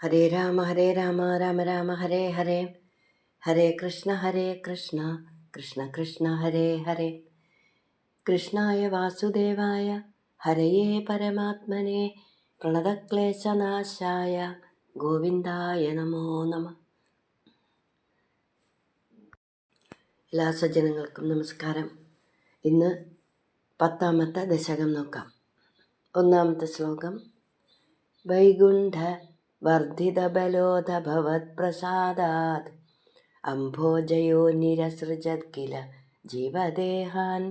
ഹരേ രാമ രാമ രാമ ഹരേ ഹരേ. ഹരേ കൃഷ്ണ കൃഷ്ണ കൃഷ്ണ ഹരേ ഹരേ. കൃഷ്ണായ വാസുദേവായ ഹരയേ പരമാത്മനെ പ്രണതക്ലേശനാശായ ഗോവിന്ദായ നമോ നമ. എല്ലാ സജ്ജനങ്ങൾക്കും നമസ്കാരം. ഇന്ന് 10ാമത്തെ ദശകം നോക്കാം. 1ാമത്തെ ശ്ലോകം. വൈകുണ്ഠ വർദ്ധിതബലോധ ഭവത്പ്രസാദാത് അംഭോജയോ നിരസൃജത് കില ജീവദേഹാൻ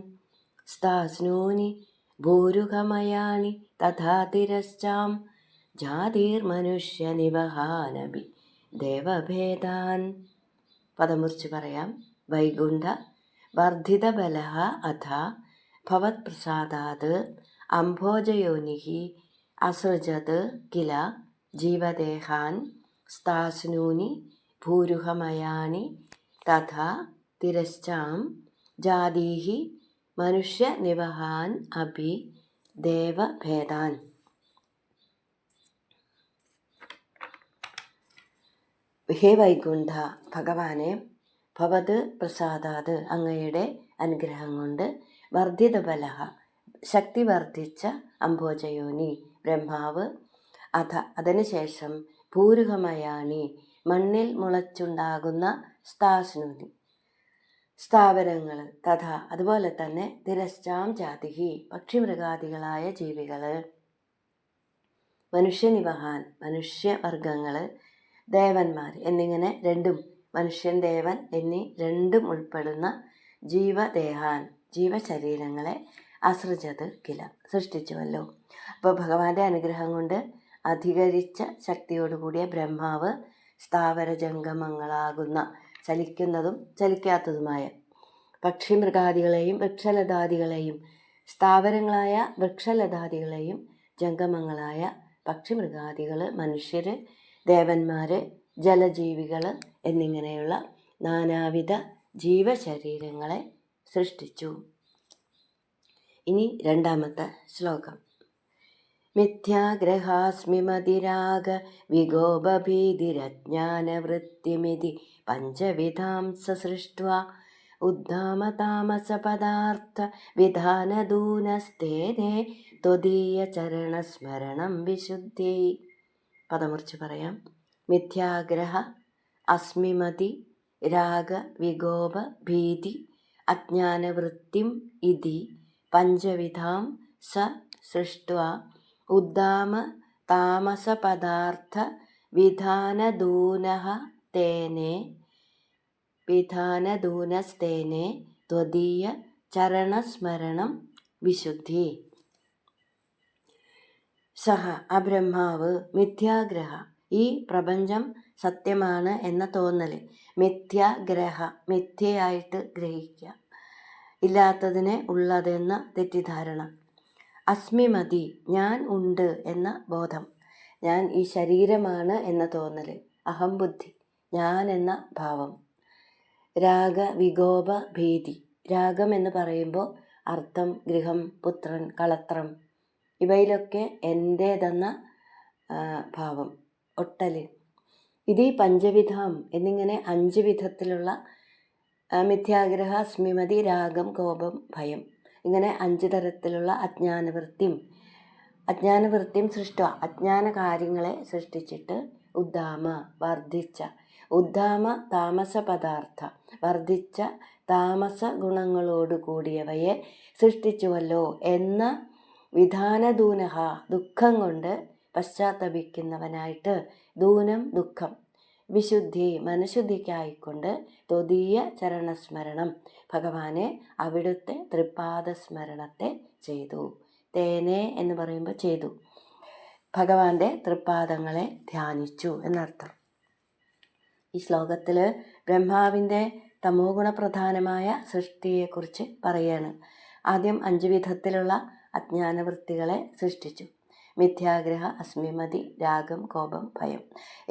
സ്ഥാസ്നൂനി ഭൂരുഹമയാണി തഥാ തിരശ്ചാം ജാതിർമനുഷ്യനിവഹാനഭി ദേവഭേദാൻ. പദമുറിച്ച് പറയാം. വൈകുണ്ഠ വർദ്ധിതബലഃ അഥ ഭവത്പ്രസാദാത് അംഭോജയോനിഃ അസൃജത് കില ജീവദേഹാൻ സ്ഥാസ്നൂനി ഭൂരുഹമയാനി തഥാ തിരശ്ചാം ജാതീഃ മനുഷ്യനിവഹാൻ അഭി ദേവഭേദാൻ. ഹേ വൈകുണ്ഠ, ഭഗവാനെ, ഭവത് പ്രസാദാത് അങ്ങയുടെ അനുഗ്രഹം കൊണ്ട്, വർദ്ധിതബലഃ ശക്തി വർദ്ധിച്ച, അംഭോജയോനി ബ്രഹ്മാവ്, അഥ അതിനുശേഷം ഭൂരുഹമയാണി മണ്ണിൽ മുളച്ചുണ്ടാകുന്ന, സ്ഥാസ്നൂനി സ്ഥാവരങ്ങൾ, തഥ അതുപോലെ തന്നെ തിരശ്ചാം ജാതിഹി പക്ഷിമൃഗാദികളായ ജീവികൾ, മനുഷ്യനിവഹാൻ മനുഷ്യവർഗങ്ങൾ, ദേവന്മാർ എന്നിങ്ങനെ രണ്ടും, മനുഷ്യൻ ദേവൻ എന്നീ രണ്ടും ഉൾപ്പെടുന്ന ജീവദേഹാൻ ജീവശരീരങ്ങളെ അസൃജത് കില സൃഷ്ടിച്ചുവല്ലോ. അപ്പോൾ ഭഗവാന്റെ അനുഗ്രഹം കൊണ്ട് അധികരിച്ച ശക്തിയോടുകൂടിയ ബ്രഹ്മാവ് സ്ഥാവര ജംഗമങ്ങളാകുന്ന ചലിക്കുന്നതും ചലിക്കാത്തതുമായ പക്ഷിമൃഗാദികളെയും വൃക്ഷലതാദികളെയും, സ്ഥാവരങ്ങളായ വൃക്ഷലതാദികളെയും ജംഗമങ്ങളായ പക്ഷിമൃഗാദികൾ, മനുഷ്യർ, ദേവന്മാർ, ജലജീവികൾ എന്നിങ്ങനെയുള്ള നാനാവിധ ജീവശരീരങ്ങളെ സൃഷ്ടിച്ചു. ഇനി 2ാമത്തെ ശ്ലോകം. മിഥ്യാഗ്രഹാസ്മിമതിരാഗ വിഗോപഭീതിരജ്ഞാനവൃത്തിമിതി പഞ്ചവിധാം സസൃഷ്ട്വാ ഉദ്ധാമതാമസപദാർത്ഥ വിധാനദൂനസ്തേനേ ത്വദീയ ചരണസ്മരണം വിശുദ്ധി. പദമുറിച്ച് പറയാം. മിഥ്യാഗ്രഹ അസ്മിമതി രാഗ വിഗോപ ഭീതി അജ്ഞാനവൃത്തിം ഇതി പഞ്ചവിധാം സ സൃഷ്ട്വാ ഉദ്ധാമ താമസപദാർത്ഥ വിധാനദൂനസ്തേനേ ത്വദീയ ചരണസ്മരണം വിശുദ്ധി. സഹ അബ്രഹ്മാവ് മിഥ്യാഗ്രഹ ഈ പ്രപഞ്ചം സത്യമാണ് എന്ന തോന്നൽ, മിഥ്യാഗ്രഹ മിഥ്യയായിട്ട് ഗ്രഹിക്കുക, ഇല്ലാത്തതിനെ ഉള്ളതെന്ന തെറ്റിദ്ധാരണ, അസ്മിമതി ഞാൻ ഉണ്ട് എന്ന ബോധം, ഞാൻ ഈ ശരീരമാണ് എന്ന തോന്നൽ, അഹംബുദ്ധി ഞാൻ എന്ന ഭാവം, രാഗ വിഗോപ ഭീതി രാഗം എന്ന് പറയുമ്പോൾ അർത്ഥം, ഗൃഹം, പുത്രൻ, കളത്രം ഇവയിലൊക്കെ എൻ്റേതെന്ന ഭാവം, ഒട്ടൽ, ഇത് പഞ്ചവിധം എന്നിങ്ങനെ 5 വിധത്തിലുള്ള മിഥ്യാഗ്രഹ അസ്മിമതി രാഗം കോപം ഭയം ഇങ്ങനെ 5 തരത്തിലുള്ള അജ്ഞാനവൃത്തിയും സൃഷ്ട അജ്ഞാന കാര്യങ്ങളെ സൃഷ്ടിച്ചിട്ട് ഉദ്ധാമ വർദ്ധിച്ച, ഉദ്ധാമ താമസ പദാർത്ഥ വർദ്ധിച്ച താമസ ഗുണങ്ങളോട് കൂടിയവയെ സൃഷ്ടിച്ചുവല്ലോ എന്ന വിധാനദൂനഹ ദുഃഖം കൊണ്ട് പശ്ചാത്തപിക്കുന്നവനായിട്ട്, ദൂനം ദുഃഖം, വിശുദ്ധി മനഃശുദ്ധിക്കായിക്കൊണ്ട്, ത്വദീയ ചരണസ്മരണം ഭഗവാനെ അവിടുത്തെ തൃപ്പാദസ്മരണത്തെ ചെയ്തു. തേനേ എന്ന് പറയുമ്പോൾ ചെയ്തു, ഭഗവാന്റെ തൃപ്പാദങ്ങളെ ധ്യാനിച്ചു എന്നർത്ഥം. ഈ ശ്ലോകത്തിൽ ബ്രഹ്മാവിൻ്റെ തമോ ഗുണപ്രധാനമായ സൃഷ്ടിയെക്കുറിച്ച് പറയാണ്. ആദ്യം 5 വിധത്തിലുള്ള അജ്ഞാനവൃത്തികളെ സൃഷ്ടിച്ചു. മിഥ്യാഗ്രഹ അസ്മിമതി രാഗം കോപം ഭയം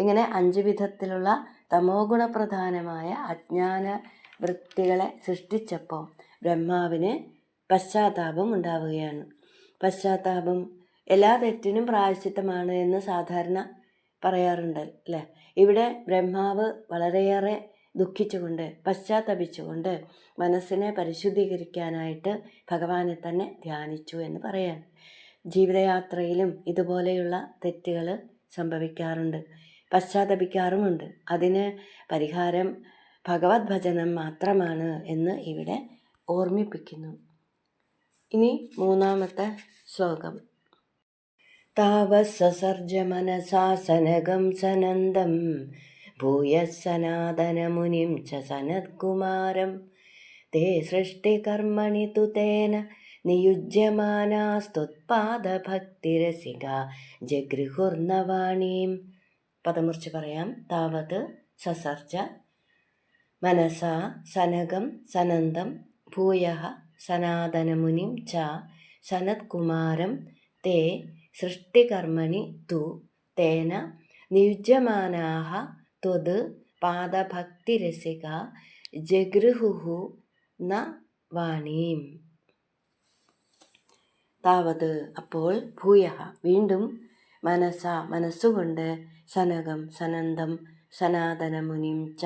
ഇങ്ങനെ 5 വിധത്തിലുള്ള തമോ ഗുണപ്രധാനമായ അജ്ഞാന വൃത്തികളെ സൃഷ്ടിച്ചപ്പോൾ ബ്രഹ്മാവിന് പശ്ചാത്താപം ഉണ്ടാവുകയാണ്. പശ്ചാത്താപം എല്ലാ തെറ്റിനും പ്രായശ്ചിത്തമാണ് എന്ന് സാധാരണ പറയാറുണ്ട് അല്ലേ. ഇവിടെ ബ്രഹ്മാവ് വളരെയേറെ ദുഃഖിച്ചുകൊണ്ട് പശ്ചാത്തപിച്ചുകൊണ്ട് മനസ്സിനെ പരിശുദ്ധീകരിക്കാനായിട്ട് ഭഗവാനെ തന്നെ ധ്യാനിച്ചു എന്ന് പറയാം. ജീവിതയാത്രയിലും ഇതുപോലെയുള്ള തെറ്റുകൾ സംഭവിക്കാറുണ്ട്, പശ്ചാത്തപിക്കാറുമുണ്ട്. അതിന് പരിഹാരം ഭഗവത് ഭജനം മാത്രമാണ് എന്ന് ഇവിടെ ഓർമ്മിപ്പിക്കുന്നു. ഇനി മൂന്നാമത്തെ ശ്ലോകം. താവസസർജ മനസാ സനകം സനന്ദം ഭൂയഃ സനാതനമുനിം ച സനത്കുമാരം തേ സൃഷ്ടികർമ്മണി തു തേന നിയുജ്യമാനാസ്ത്വത്പാദഭക്തിരസിക ജഗൃഹുർനവാണീം. പദമുറിച്ച് പറയാം. താവത് സസർജ മനസാ സനകം സനന്ദം ഭൂയഃ സനാതനമുനിം ച സനത്കുമാരം തേ സൃഷ്ടികർമ്മണി തു തേന നിയുജ്യമാനാഃ ത്വത് പാദഭക്തിരസിക ജഗൃഹുഃ ന വാണീം. താവത് അപ്പോൾ, ഭൂയഃ വീണ്ടും, മനസ മനസ്സുകൊണ്ട്, സനകം സനന്ദം സനാതനമുനിം ച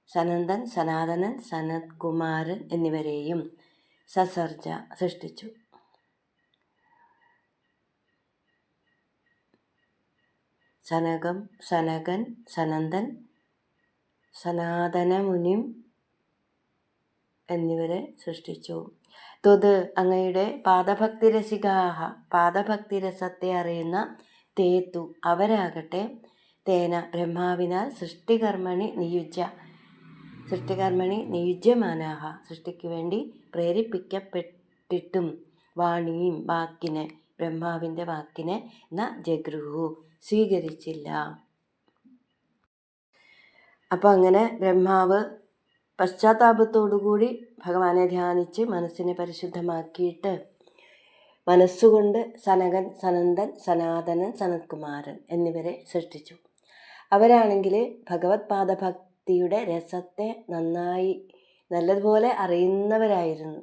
സനന്ദൻ സനാതനൻ സനത്കുമാരൻ എന്നിവരെയും സസർജ സൃഷ്ടിച്ചു. സനകം സനകൻ സനന്ദൻ സനാതനമുനിം എന്നിവരെ സൃഷ്ടിച്ചു. ത്വത് അങ്ങയുടെ പാദഭക്തിരസികാഹ പാദഭക്തിരസത്തെ അറിയുന്ന തേതു അവരാകട്ടെ തേന ബ്രഹ്മാവിനാൽ സൃഷ്ടികർമ്മണി നിയുജ്യമാനാഹ സൃഷ്ടിക്കു വേണ്ടി പ്രേരിപ്പിക്കപ്പെട്ടിട്ടും വാണിയും വാക്കിനെ ബ്രഹ്മാവിൻ്റെ വാക്കിനെ ന ജഗൃഹു സ്വീകരിച്ചില്ല. അപ്പോൾ അങ്ങനെ ബ്രഹ്മാവ് പശ്ചാത്താപത്തോടുകൂടി ഭഗവാനെ ധ്യാനിച്ച് മനസ്സിനെ പരിശുദ്ധമാക്കിയിട്ട് മനസ്സുകൊണ്ട് സനകൻ സനന്ദൻ സനാതനൻ സനത്കുമാരൻ എന്നിവരെ സൃഷ്ടിച്ചു. അവരാണെങ്കിൽ ഭഗവത് പാദഭക്തിയുടെ രസത്തെ നല്ലതുപോലെ അറിയുന്നവരായിരുന്നു.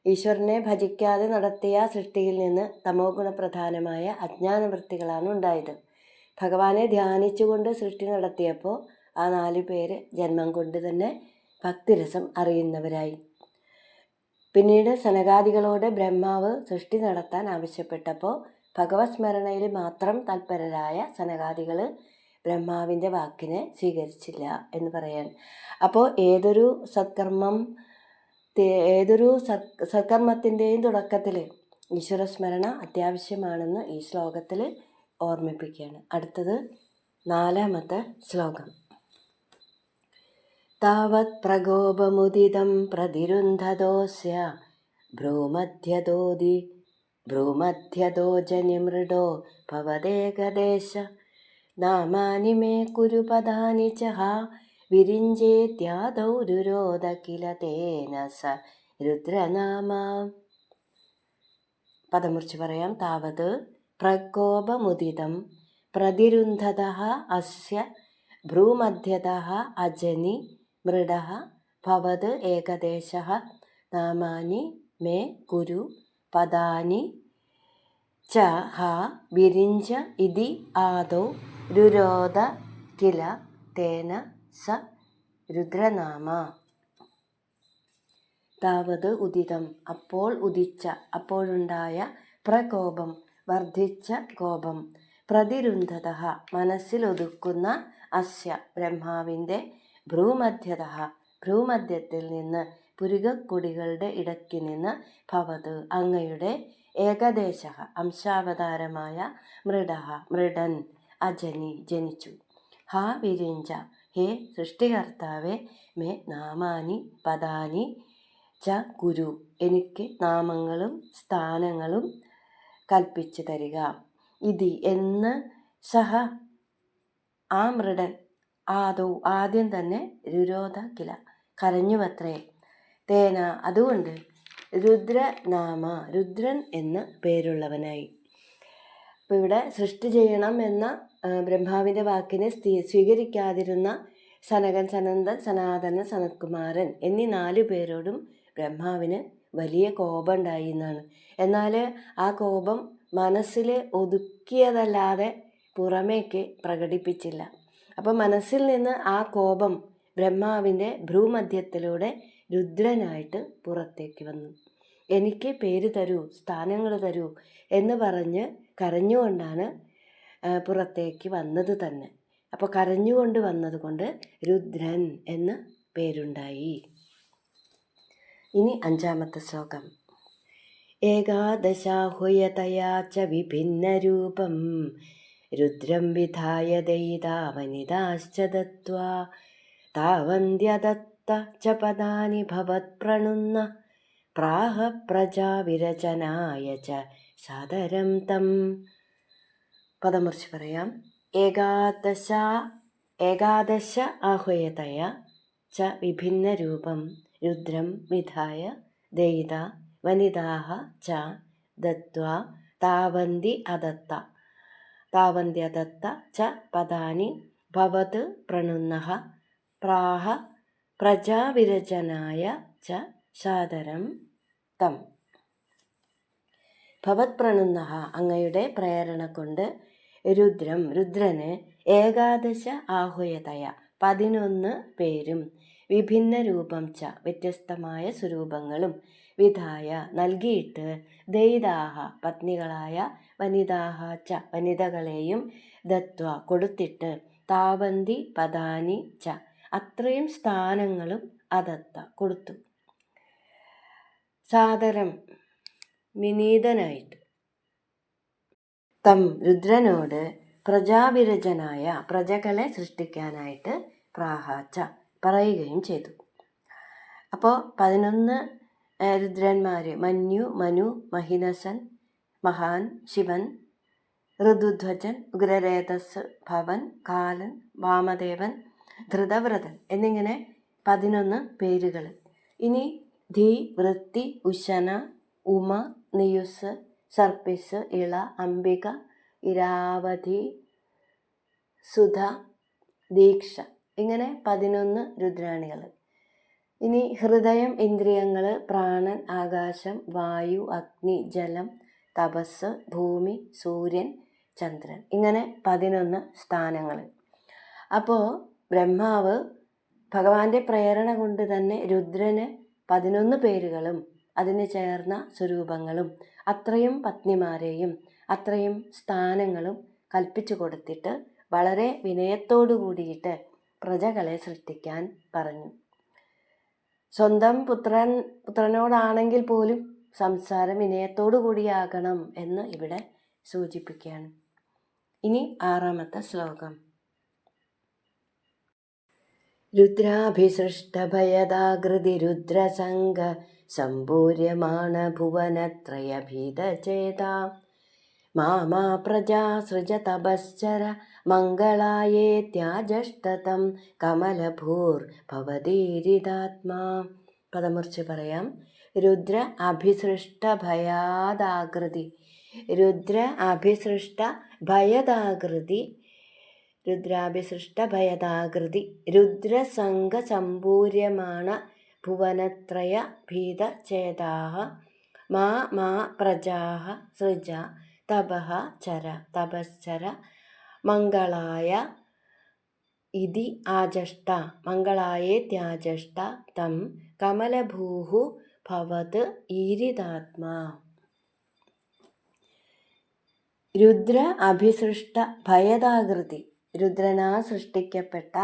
ഈശ്വരനെ ഭജിക്കാതെ നടത്തിയ സൃഷ്ടിയിൽ നിന്ന് തമോ ഗുണപ്രധാനമായ അജ്ഞാനവൃത്തികളാണ് ഉണ്ടായത്. ഭഗവാനെ ധ്യാനിച്ചുകൊണ്ട് സൃഷ്ടി നടത്തിയപ്പോൾ ആ 4 പേര് ജന്മം കൊണ്ട് തന്നെ ഭക്തിരസം അറിയുന്നവരായി. പിന്നീട് സനകാദികളോട് ബ്രഹ്മാവ് സൃഷ്ടി നടത്താൻ ആവശ്യപ്പെട്ടപ്പോൾ ഭഗവത് സ്മരണയിൽ മാത്രം തൽപരരായ സനകാദികൾ ബ്രഹ്മാവിൻ്റെ വാക്കിനെ സ്വീകരിച്ചില്ല എന്ന് പറയാൻ. അപ്പോൾ ഏതൊരു സത്കർമ്മത്തിൻ്റെയും തുടക്കത്തിൽ ഈശ്വരസ്മരണ അത്യാവശ്യമാണെന്ന് ഈ ശ്ലോകത്തിൽ ഓർമ്മിപ്പിക്കുകയാണ്. അടുത്തത് 4ാമത്തെ ശ്ലോകം. താവത് പ്രകോപമുദിതം പ്രതിരുന്ധദോസ്യ ഭ്രൂമധ്യദോ ജനിമൃഡോ ഭവദേകദേശ നാമാനി മേ കുരു പദാനി ച വിരിഞ്ചേത്യാദൗ രുരോധ കില തേന സ രുദ്രനാമ. പദമുറിച്ച് പറയാം. താവത് പ്രകോപമുദിതം പ്രതിരുന്ധതഃ അസ്യ ഭ്രൂമധ്യതഃ അജനി മൃഡഃ ഭവത് ഏകദേശഃ നാമാനി മേ കുരു പദാനി ച വിരിഞ്ച ഇതി ആദൗ രുരോധ കില തേന സ രുദ്രനാമ. താവത് ഉദിതം അപ്പോൾ ഉദിച്ച അപ്പോഴുണ്ടായ പ്രകോപം വർദ്ധിച്ച കോപം പ്രതിരുന്ധതഃ മനസ്സിലൊതുക്കുന്ന അസ്യ ബ്രഹ്മാവിൻ്റെ ഭ്രൂമധ്യത്തിൽ നിന്ന് പുരികക്കൊടികളുടെ ഇടയ്ക്ക് നിന്ന് ഭവത് അങ്ങയുടെ ഏകദേശ അംശാവതാരമായ മൃഡൻ അജനി ജനിച്ചു. വിരിഞ്ച ഹേ സൃഷ്ടികർത്താവേ മേ നാമാനി പദാനി ച കുരു എനിക്ക് നാമങ്ങളും സ്ഥാനങ്ങളും കൽപ്പിച്ചു തരിക. ഇതി എന്ന് സഹ ആ മൃഡൻ ആദ്യം തന്നെ രുരോധ കില കരഞ്ഞുവത്രേ. തേന അതുകൊണ്ട് രുദ്രനാമ രുദ്രൻ എന്ന് പേരുള്ളവനായി. അപ്പോൾ ഇവിടെ സൃഷ്ടി ചെയ്യണം എന്ന ബ്രഹ്മാവിൻ്റെ വാക്കിനെ സ്വീകരിക്കാതിരുന്ന സനകൻ സനന്ദൻ സനാതനൻ സനത്കുമാരൻ എന്നീ 4 പേരോടും ബ്രഹ്മാവിന് വലിയ കോപം ഉണ്ടായി എന്നാണ്. എന്നാൽ ആ കോപം മനസ്സിൽ ഒതുക്കിയതല്ലാതെ പുറമേക്ക് പ്രകടിപ്പിച്ചില്ല. അപ്പോൾ മനസ്സിൽ നിന്ന് ആ കോപം ബ്രഹ്മാവിൻ്റെ ഭ്രൂമധ്യത്തിലൂടെ രുദ്രനായിട്ട് പുറത്തേക്ക് വന്നു. എനിക്ക് പേര് തരൂ, സ്ഥാനങ്ങൾ തരൂ എന്ന് പറഞ്ഞ് കരഞ്ഞുകൊണ്ടാണ് പുറത്തേക്ക് വന്നത് തന്നെ. അപ്പോൾ കരഞ്ഞുകൊണ്ട് വന്നതുകൊണ്ട് രുദ്രൻ എന്ന് പേരുണ്ടായി. ഇനി 5-ാമത്തെ ശ്ലോകം. ഏകാദശാഹുയതയാ ച വിഭിന്നരൂപം രുദ്രം വിധായ ദയിതാ വനിതാശ്ച ദത്വാ താവന്ത്യദത്ത ച പദാനി ഭവത്പ്രണുന്ന പ്രാഹ പ്രജാവിരചനായ ച സാദരം തം. പദമുറിച്ച് പറയാം. ഏകാദശ ആഹുയതയ ച വിഭിന്നരൂപം രുദ്രം വിധായ ദയിത വനിതാഃ ച ദത്വാ താവന്ത്യദത്ത ച പദാനി ഭവത് പ്രണുന്നഃ പ്രാഹ പ്രജാവിരചനായ ച സാദരം തം. ഭവത് പ്രണുന്നഃ അങ്ങയുടെ പ്രേരണ കൊണ്ട് രുദ്രന് ഏകാദശ ആഹുയതയ 11 പേരും വിഭിന്ന രൂപം ച വ്യത്യസ്തമായ സ്വരൂപങ്ങളും വിധായ നൽകിയിട്ട് ദയിതാഹ പത്നികളായ വനിതാഹ ച വനിതകളെയും ദത്വ കൊടുത്തിട്ട് താവന്തി പദാനി ച അത്രയും സ്ഥാനങ്ങളും അതത്ത കൊടുത്തു. സാദരം വിനീതനായിട്ട് തം രുദ്രനോട് പ്രജാവിരചനായ പ്രജകളെ സൃഷ്ടിക്കാനായിട്ട് പ്രാഹാച്ച പറയുകയും ചെയ്തു. അപ്പോൾ 11 രുദ്രന്മാർ മന്യു, മനു, മഹിനസൻ, മഹാൻ, ശിവൻ, ഋതുധ്വജൻ, ഉഗ്രരേതസ്, ഭവൻ, കാലൻ, വാമദേവൻ, ധൃതവ്രതൻ എന്നിങ്ങനെ 11 പേരുകൾ. ഇനി ധി, വൃത്തി, ഉശന, ഉമ, നിയുസ്, സർപ്പിസ്, ഇള, അംബിക, ഇരാവതി, സുധ, ദീക്ഷ ഇങ്ങനെ 11 രുദ്രാണികൾ. ഇനി ഹൃദയം, ഇന്ദ്രിയങ്ങൾ, പ്രാണൻ, ആകാശം, വായു, അഗ്നി, ജലം, തപസ്, ഭൂമി, സൂര്യൻ, ചന്ദ്രൻ ഇങ്ങനെ 11 സ്ഥാനങ്ങൾ. അപ്പോൾ ബ്രഹ്മാവ് ഭഗവാന്റെ പ്രേരണ കൊണ്ട് തന്നെ രുദ്രന് 11 പേരുകളും അതിന് ചേർന്ന സ്വരൂപങ്ങളും അത്രയും പത്നിമാരെയും അത്രയും സ്ഥാനങ്ങളും കൽപ്പിച്ചു കൊടുത്തിട്ട് വളരെ വിനയത്തോടു കൂടിയിട്ട് പ്രജകളെ സൃഷ്ടിക്കാൻ പറഞ്ഞു. സ്വന്തം പുത്രനോടാണെങ്കിൽ പോലും സംസാരം വിനയത്തോടു കൂടിയാകണം എന്ന് ഇവിടെ സൂചിപ്പിക്കുകയാണ്. ഇനി 6-ാമത്തെ ശ്ലോകം. രുദ്രാഭിസൃഷ്ടഭയദാകൃതി രുദ്രസംഗ സംഭൂര്യമാണ ഭുവനത്രയഭീതചേതാ മാമാ പ്രജാ സൃജ തപശ്ചര മംഗളായേത്യാജഷ്ടതം കമലഭൂർ ഭവതീരിതാത്മാ. പദമുറിച്ച് പറയാം. രുദ്ര അഭിസൃഷ്ട ഭയാദാകൃതി രുദ്രസംഗ സംഭൂര്യമാണ ഭുവനത്രയ ഭീതചേതാഃ മാ പ്രജാഃ സൃജ തപശ്ചര മംഗളായ ഇതി ആജഷ്ട മംഗളായേത്യാജഷ്ട തം കമലഭൂഃ ഭവത് ഈരിതാത്മാ. രുദ്ര അഭിസൃഷ്ട ഭയദാകൃതി രുദ്രനാ സൃഷ്ടിക്കപ്പെട്ട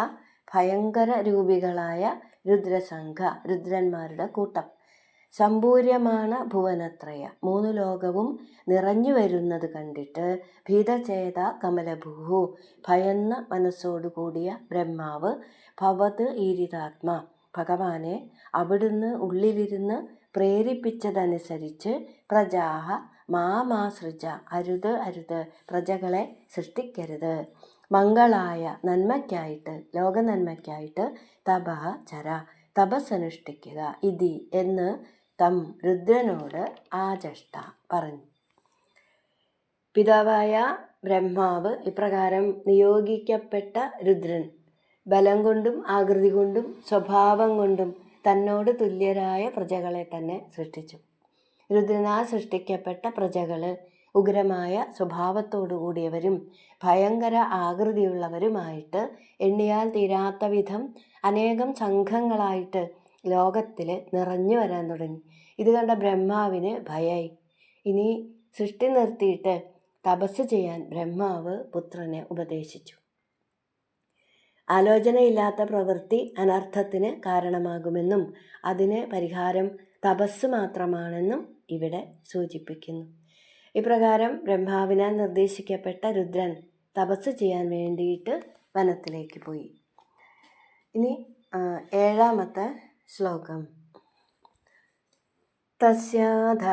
ഭയങ്കര രൂപികളായ രുദ്രസംഘ രുദ്രന്മാരുടെ കൂട്ടം സംഭൂര്യമാണ് ഭുവനത്രയ 3 ലോകവും നിറഞ്ഞു വരുന്നത് കണ്ടിട്ട് ഭീതചേത കമലഭൂഹു ഭയന്ന മനസ്സോടുകൂടിയ ബ്രഹ്മാവ് ഭവത് ഈരിതാത്മ ഭഗവാനെ അവിടുന്ന് ഉള്ളിലിരുന്ന് പ്രേരിപ്പിച്ചതനുസരിച്ച് പ്രജാഹ മാമാസൃജ അരുത് പ്രജകളെ സൃഷ്ടിക്കരുത് മംഗളായ നന്മയ്ക്കായിട്ട് ലോകനന്മയ്ക്കായിട്ട് തപഃ ചര തപസ്സനുഷ്ഠിക്കുക ഇതി എന്ന് തം രുദ്രനോട് ആജഷ്ട പറഞ്ഞു. പിതാവായ ബ്രഹ്മാവ് ഇപ്രകാരം നിയോഗിക്കപ്പെട്ട രുദ്രൻ ബലം കൊണ്ടും ആകൃതി കൊണ്ടും സ്വഭാവം കൊണ്ടും തന്നോട് തുല്യരായ പ്രജകളെ തന്നെ സൃഷ്ടിച്ചു. രുദ്രനാ സൃഷ്ടിക്കപ്പെട്ട പ്രജകൾ ഉഗ്രമായ സ്വഭാവത്തോടു കൂടിയവരും ഭയങ്കര ആകൃതിയുള്ളവരുമായിട്ട് എണ്ണിയാൽ തീരാത്ത വിധം അനേകം സംഘങ്ങളായിട്ട് ലോകത്തിൽ നിറഞ്ഞു വരാൻ തുടങ്ങി. ഇത് കണ്ട ബ്രഹ്മാവിന് ഭയായി. ഇനി സൃഷ്ടി നിർത്തിയിട്ട് തപസ് ചെയ്യാൻ ബ്രഹ്മാവ് പുത്രനെ ഉപദേശിച്ചു. ആലോചനയില്ലാത്ത പ്രവൃത്തി അനർത്ഥത്തിന് കാരണമാകുമെന്നും അതിന് പരിഹാരം തപസ് മാത്രമാണെന്നും ഇവിടെ സൂചിപ്പിക്കുന്നു. ഇപ്രകാരം ബ്രഹ്മാവിനാൽ നിർദ്ദേശിക്കപ്പെട്ട രുദ്രൻ തപസ് ചെയ്യാൻ വേണ്ടിയിട്ട് വനത്തിലേക്ക് പോയി. ഇനി 7ാമത്തെ ശ്ലോകം. തസ്യാധ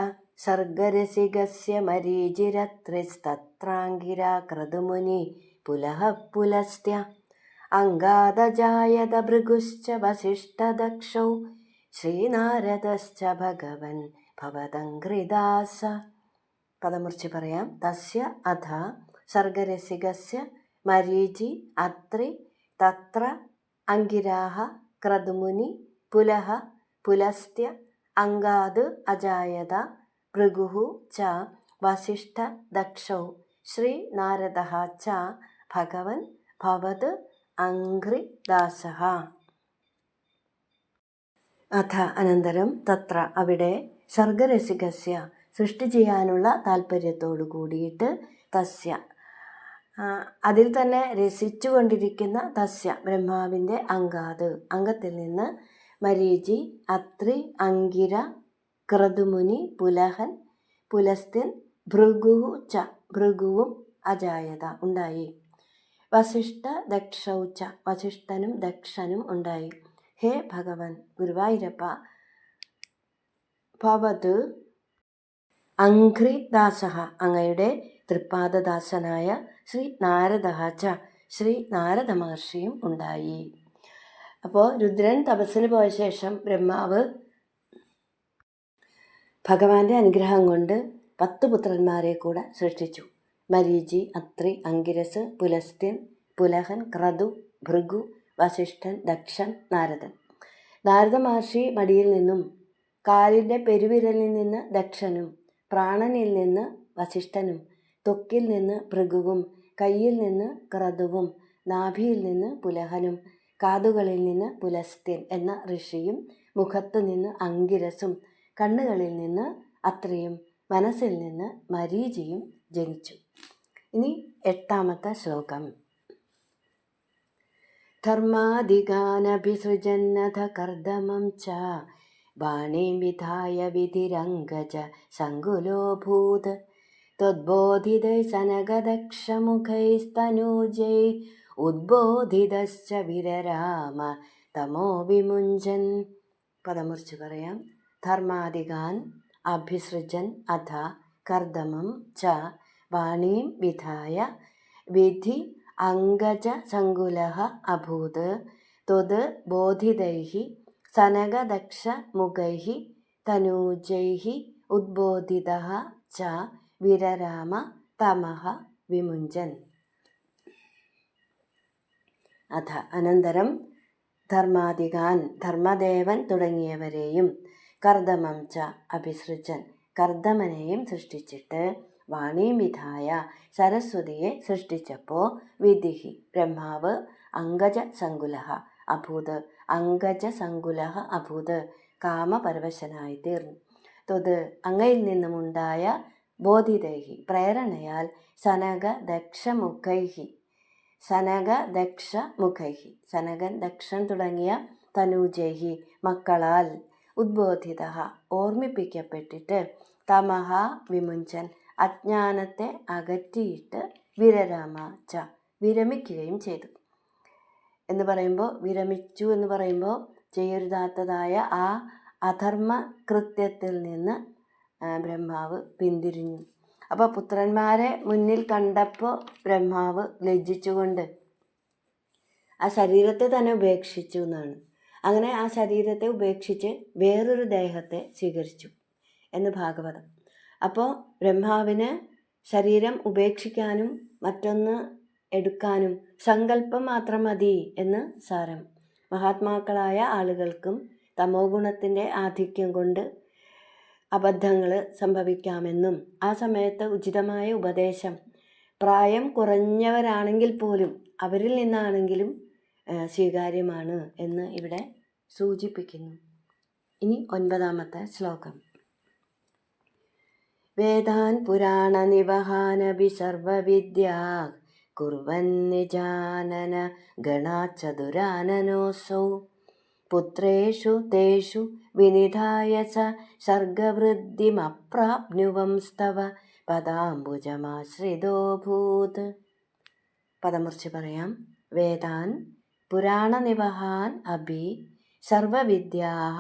സർഗരസികസ്യ മരീചിരത്രിസ്തത്രാംഗിരാ ക്രതുമുനി പുലഃ പുലസ്ത്യ അംഗാദജായത ഭൃഗുശ്ച വസിഷ്ഠദക്ഷൗ ശ്രീനാരദശ്ച ഭഗവൻ ഭവതംഘ്രിദാസ. പദമുറിച്ച് പറയാം. തസ്യ അധ സർഗരസികസ്യ മരീചി അത്രി തത്ര അംഗിരാഹ ക്രതുമുനി പുലഃ പുലസ്ത്യ അംഗാദ് അജായത ഭൃഗുഃ ച വസിഷ്ഠദക്ഷൗ ശ്രീനാരദഃ ച ഭഗവൻ ഭവത് അംഘ്രിദാസഃ. അഥ അനന്തരം തത്ര അവിടെ സർഗരസികസ്യ സൃഷ്ടി ചെയ്യാനുള്ള താല്പര്യത്തോടു കൂടിയിട്ട് തസ്യ അതിൽ തന്നെ രസിച്ചു കൊണ്ടിരിക്കുന്ന തസ്യ ബ്രഹ്മാവിൻ്റെ അംഗാത് അംഗത്തിൽ നിന്ന് മരീചി അത്രി അംഗിര ക്രതുമുനി പുലഹൻ പുലസ്ത്യൻ ഭൃഗുഃ ച ഭൃഗുവും അജായത ഉണ്ടായി. വസിഷ്ഠ ദക്ഷൗ ച വസിഷ്ഠനും ദക്ഷനും ഉണ്ടായി. ഹേ ഭഗവൻ ഗുരുവായൂരപ്പ, ഭവത് അംഘ്രിദാസഃ അങ്ങയുടെ തൃപ്പാദദാസനായ ശ്രീ നാരദഃ ച ശ്രീ നാരദ മഹർഷിയും ഉണ്ടായി. അപ്പോൾ രുദ്രൻ തപസ്സിന് പോയ ശേഷം ബ്രഹ്മാവ് ഭഗവാന്റെ അനുഗ്രഹം കൊണ്ട് 10 പുത്രന്മാരെ കൂടെ സൃഷ്ടിച്ചു. മരീചി അത്രി അംഗിരസ് പുലസ്ത്യൻ പുലഹൻ ക്രതു ഭൃഗു വസിഷ്ഠൻ ദക്ഷൻ നാരദൻ. നാരദ മഹർഷി മടിയിൽ നിന്നും കാലിൻ്റെ പെരുവിരലിൽ നിന്ന് ദക്ഷനും പ്രാണനിൽ നിന്ന് വസിഷ്ഠനും ത്വക്കിൽ നിന്ന് ഭൃഗുവും കയ്യിൽ നിന്ന് ക്രതുവും നാഭിയിൽ നിന്ന് പുലഹനും കാതുകളിൽ നിന്ന് പുലസ്ത്യൻ എന്ന ഋഷിയും മുഖത്തു നിന്ന് അംഗിരസും കണ്ണുകളിൽ നിന്ന് അത്രിയും മനസ്സിൽ നിന്ന് മരീചിയും ജനിച്ചു. ഇനി 8ാമത്തെ ശ്ലോകം. ധർമാധികാനഭിസൃജന്നഥ കർദമം ച ബാണീം വിധായ വിധിരംഗജ സങ്കുലോഭൂത് ത്വദ്ബോധിതൈ സനകദക്ഷമുഖൈസ്തനൂജൈ ഉദ്ബോധിതശ്ച വിരരാമ തമോ വിമുഞ്ചൻ. പദമുറിച്ച് പറയാം. ധർമാധികാൻ അഭിസൃജൻ അഥ കർദമം ച വാണീം വിധായ വിധി അംഗജ സങ്കുലഃ അഭൂത് ത്വത് ബോധിതൈഃ സനകദക്ഷ മുഖൈഃ തനൂജൈഃ ഉദ്ബോധിതഃ ച വിരരാമ തമഃ വിമുഞ്ചൻ. അഥ അനന്തരം ധർമാധികാൻ ധർമ്മദേവൻ തുടങ്ങിയവരെയും കർദമം ച അഭിസൃജൻ കർദമനെയും സൃഷ്ടിച്ചിട്ട് വാണീം വിധായ സരസ്വതിയെ സൃഷ്ടിച്ചപ്പോൾ വിധിഹി ബ്രഹ്മാവ് അംഗജ സങ്കുലഃ അഭൂത് അംഗജ സങ്കുലഃ അഭൂത് കാമപരവശനായി തീർന്നു. ത്വത് അങ്ങയിൽ നിന്നുമുണ്ടായ ബോധിതൈഹി പ്രേരണയാൽ സനക ദക്ഷമുഖൈഹി സനക ദക്ഷ മുഖൈഹി സനകൻ ദക്ഷൻ തുടങ്ങിയ തനൂജൈഹി മക്കളാൽ ഉദ്ബോധിത ഓർമ്മിപ്പിക്കപ്പെട്ടിട്ട് തമഹ വിമുഞ്ചൻ അജ്ഞാനത്തെ അകറ്റിയിട്ട് വിരരാമ ച വിരമിക്കുകയും ചെയ്തു. എന്ന് പറയുമ്പോൾ വിരമിച്ചു എന്ന് പറയുമ്പോൾ ചെയ്യരുതാത്തതായ ആ അധർമ്മ കൃത്യത്തിൽ നിന്ന് ബ്രഹ്മാവ് പിന്തിരിഞ്ഞു. അപ്പോൾ പുത്രന്മാരെ മുന്നിൽ കണ്ടപ്പോൾ ബ്രഹ്മാവ് ലജ്ജിച്ചുകൊണ്ട് ആ ശരീരത്തെ തന്നെ ഉപേക്ഷിച്ചു എന്നാണ്. അങ്ങനെ ആ ശരീരത്തെ ഉപേക്ഷിച്ച് വേറൊരു ദേഹത്തെ സ്വീകരിച്ചു എന്ന് ഭാഗവതം. അപ്പോൾ ബ്രഹ്മാവിന് ശരീരം ഉപേക്ഷിക്കാനും മറ്റൊന്ന് എടുക്കാനും സങ്കല്പം മാത്രം മതി എന്ന് സാരം. മഹാത്മാക്കളായ ആളുകൾക്കും തമോ ഗുണത്തിൻ്റെ ആധിക്യം കൊണ്ട് അബദ്ധങ്ങൾ സംഭവിക്കാമെന്നും ആ സമയത്ത് ഉചിതമായ ഉപദേശം പ്രായം കുറഞ്ഞവരാണെങ്കിൽ പോലും അവരിൽ നിന്നാണെങ്കിലും സ്വീകാര്യമാണ് എന്ന് ഇവിടെ സൂചിപ്പിക്കുന്നു. ഇനി 9-ാമത്തെ ശ്ലോകം. വേദാൻ പുരാണ നിവഹാനഭി സർവവിദ്യാ കുർവന്നിജാനന ഗണാചതുരാനനോസൗ പുത്രേഷു തേഷു വിനിധായ സ സർഗവൃദ്ധിമപ്രാപ്നുവംസ്തവ പദാംബുജമാശ്രിതോഭൂത്. പദമുറിച്ച് പറയാം. വേദാൻ പുരാണനിവഹാൻ അഭി സർവവിദ്യാഃ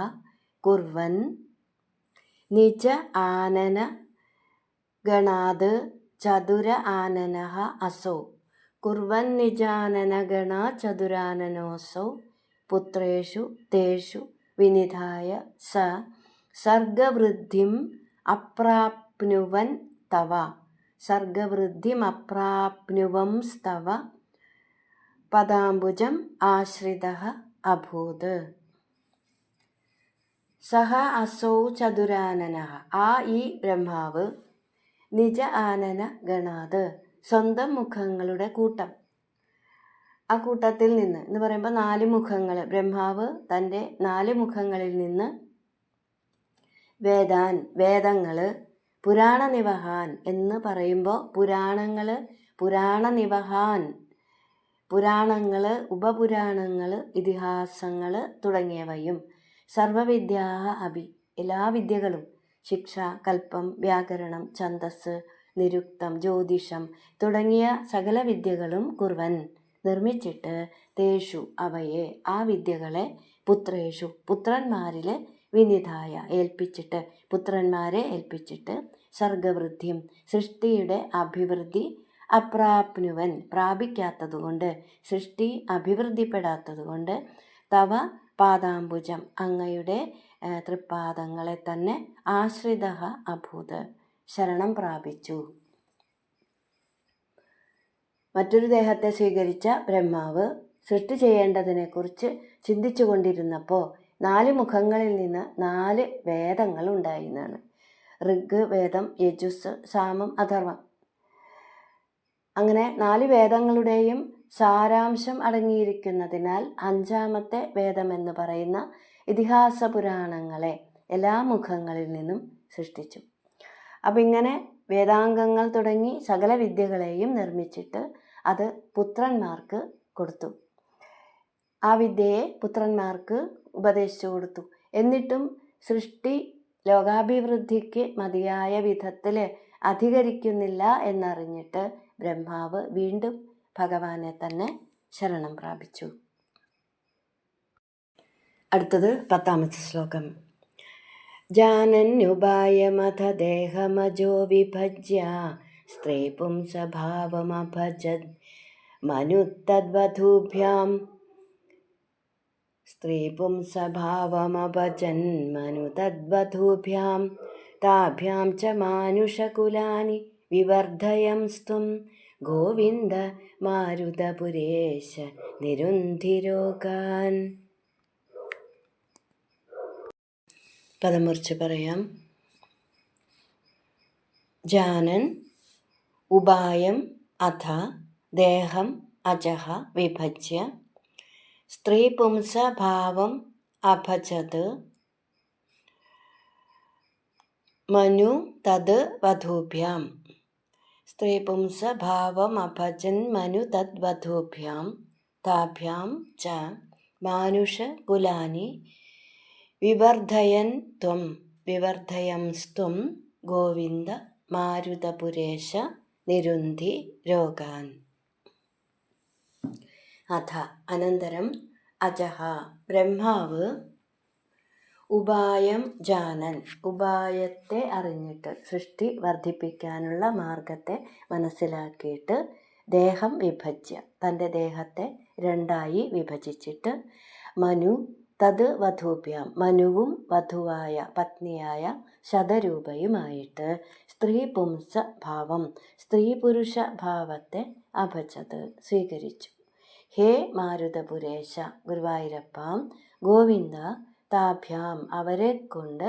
കുർവൻ നിജ ആനന ഗണാത് ചതുര ആനനഃ അസൗ കുർവൻ നിജാനന ഗണാ ചതുരാനനോസൗ പുത്രേഷു തേഷു വിനിധായ സ സർഗവൃദ്ധിം അപ്രാപ്നുവൻ തവ സർഗവൃദ്ധിമപ്രാപ്നുവംസ്തവ പദാംബുജം ആശ്രിതഃ അഭൂത്. സഹ അസൗ ചതുരാനനഃ, ആ ഈ ബ്രഹ്മാവ്, നിജ ആനന ഗണാത്, സ്വന്തം മുഖങ്ങളുടെ കൂട്ടം, ആ കൂട്ടത്തിൽ നിന്ന് എന്ന് പറയുമ്പോൾ 4 മുഖങ്ങൾ, ബ്രഹ്മാവ് തൻ്റെ 4 മുഖങ്ങളിൽ നിന്ന് വേദാൻ വേദങ്ങൾ, പുരാണനിവഹാൻ എന്ന് പറയുമ്പോൾ പുരാണങ്ങൾ, പുരാണനിവഹാൻ പുരാണങ്ങൾ, ഉപപുരാണങ്ങൾ, ഇതിഹാസങ്ങൾ തുടങ്ങിയവയും സർവവിദ്യാ അഭി എല്ലാ വിദ്യകളും, ശിക്ഷ, കൽപ്പം, വ്യാകരണം, ഛന്ദസ്, നിരുക്തം, ജ്യോതിഷം തുടങ്ങിയ സകല വിദ്യകളും കുർവൻ നിർമ്മിച്ചിട്ട് തേഷു അവയെ ആ വിദ്യകളെ പുത്രേഷു പുത്രന്മാരിൽ വിനിധായ ഏൽപ്പിച്ചിട്ട് പുത്രന്മാരെ ഏൽപ്പിച്ചിട്ട് സർഗവൃദ്ധിയും സൃഷ്ടിയുടെ അഭിവൃദ്ധി അപ്രാപ്നുവൻ പ്രാപിക്കാത്തതുകൊണ്ട് സൃഷ്ടി അഭിവൃദ്ധിപ്പെടാത്തതുകൊണ്ട് തവ പാദാംബുജം അങ്ങയുടെ തൃപ്പാദങ്ങളെ തന്നെ ആശ്രിതഃ അഭൂത് ശരണം പ്രാപിച്ചു. മറ്റൊരു ദേഹത്തെ സ്വീകരിച്ച ബ്രഹ്മാവ് സൃഷ്ടി ചെയ്യേണ്ടതിനെക്കുറിച്ച് ചിന്തിച്ചു കൊണ്ടിരുന്നപ്പോൾ 4 മുഖങ്ങളിൽ നിന്ന് 4 വേദങ്ങൾ ഉണ്ടായിരുന്നാണ്. ഋഗ് വേദം, യജുസ്, സാമം, അഥർവം. അങ്ങനെ 4 വേദങ്ങളുടെയും സാരാംശം അടങ്ങിയിരിക്കുന്നതിനാൽ 5-ാമത്തെ വേദമെന്ന് പറയുന്ന ഇതിഹാസ പുരാണങ്ങളെ എല്ലാ മുഖങ്ങളിൽ നിന്നും സൃഷ്ടിച്ചു. അപ്പം ഇങ്ങനെ വേദാംഗങ്ങൾ തുടങ്ങി സകല വിദ്യകളെയും നിർമ്മിച്ചിട്ട് അത് പുത്രന്മാർക്ക് കൊടുത്തു. ആ വിദ്യയെ പുത്രന്മാർക്ക് ഉപദേശിച്ചു കൊടുത്തു. എന്നിട്ടും സൃഷ്ടി ലോകാഭിവൃദ്ധിക്ക് മതിയായ വിധത്തിൽ അധികരിക്കുന്നില്ല എന്നറിഞ്ഞിട്ട് ബ്രഹ്മാവ് വീണ്ടും ഭഗവാനെ തന്നെ ശരണം പ്രാപിച്ചു. അടുത്തത് 10-ാമത്തെ ശ്ലോകം. ജാനന്യുപായമഥ ദേഹമജോ വിഭജ്യ സ്ത്രീ പുംസഭാവമഭജത് മനുതദ്വധൂഭ്യാം മനുതദ്വധൂഭ്യാം താഭ്യാം ച മാനുഷകുലാനി വിവർധയംസ്ത്വം ഗോവിന്ദ മാരുതപുരേശ നിരുന്ധിരോഗാൻ. പദം മുറിച്ച് പറയാം. ജാനൻ ഉപായം അഥ ദേഹം അജഃ വിഭജ്യ സ്ത്രീ പുംസ ഭാവം അഭജത് മനു തത് വധൂഭ്യാം സ്ത്രീ പുംസ ഭാവം അഭജൻ മനു തദ് വധൂഭ്യാം താഭ്യാം ച മാനുഷ കുലാനി വിവർധയംസ്ത്വം ഗോവിന്ദ മാരുതപുരേശ നിരുന്ധി രോഗാൻ. അഥ അനന്തരം അജഃ ബ്രഹ്മാവ് ഉപായം ജാനൻ ഉപായത്തെ അറിഞ്ഞിട്ട് സൃഷ്ടി വർദ്ധിപ്പിക്കാനുള്ള മാർഗത്തെ മനസ്സിലാക്കിയിട്ട് ദേഹം വിഭജ്യ തൻ്റെ ദേഹത്തെ 2ആയി വിഭജിച്ചിട്ട് മനു തത് വധൂഭ്യാം മനുവും വധുവായ പത്നിയായ ശതരൂപയുമായിട്ട് സ്ത്രീ പുംസ ഭാവം സ്ത്രീ പുരുഷ ഭാവത്തെ അഭജത് സ്വീകരിച്ചു. ഹേ മാരുതപുരേശ ഗുരുവായൂരപ്പ ഗോവിന്ദ താഭ്യാം അവരെ കൊണ്ട്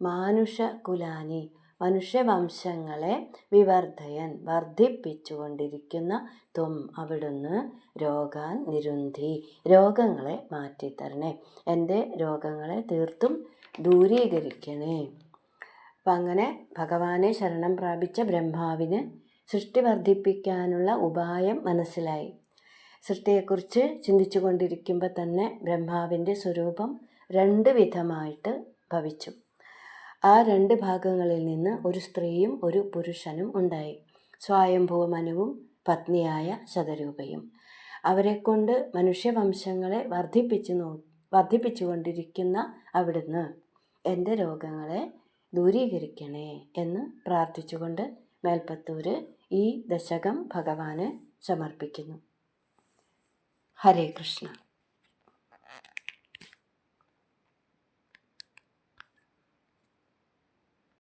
മാനുഷകുലാനി മനുഷ്യവംശങ്ങളെ വിവർദ്ധയൻ വർദ്ധിപ്പിച്ചുകൊണ്ടിരിക്കുന്ന ത്വം അവിടുന്ന് രോഗാൻ നിരുന്ധി രോഗങ്ങളെ മാറ്റിത്തരണേ, എൻ്റെ രോഗങ്ങളെ തീർത്തും ദൂരീകരിക്കണേ. അപ്പം അങ്ങനെ ഭഗവാനെ ശരണം പ്രാപിച്ച ബ്രഹ്മാവിന് സൃഷ്ടി വർദ്ധിപ്പിക്കാനുള്ള ഉപായം മനസ്സിലായി. സൃഷ്ടിയെക്കുറിച്ച് ചിന്തിച്ചു കൊണ്ടിരിക്കുമ്പോൾ തന്നെ ബ്രഹ്മാവിൻ്റെ സ്വരൂപം 2 വിധമായിട്ട് ഭവിച്ചു. ആ 2 ഭാഗങ്ങളിൽ നിന്ന് ഒരു സ്ത്രീയും ഒരു പുരുഷനും ഉണ്ടായി. സ്വയംഭുവ മനുവും പത്നിയായ ശതരൂപയും. അവരെക്കൊണ്ട് മനുഷ്യവംശങ്ങളെ വർദ്ധിപ്പിച്ചുകൊണ്ടിരിക്കുന്ന അവിടുന്ന് എൻ്റെ രോഗങ്ങളെ ദൂരീകരിക്കണേ എന്ന് പ്രാർത്ഥിച്ചുകൊണ്ട് മേൽപ്പത്തൂർ ഈ ദശകം ഭഗവാന് സമർപ്പിക്കുന്നു. ഹരേ കൃഷ്ണ.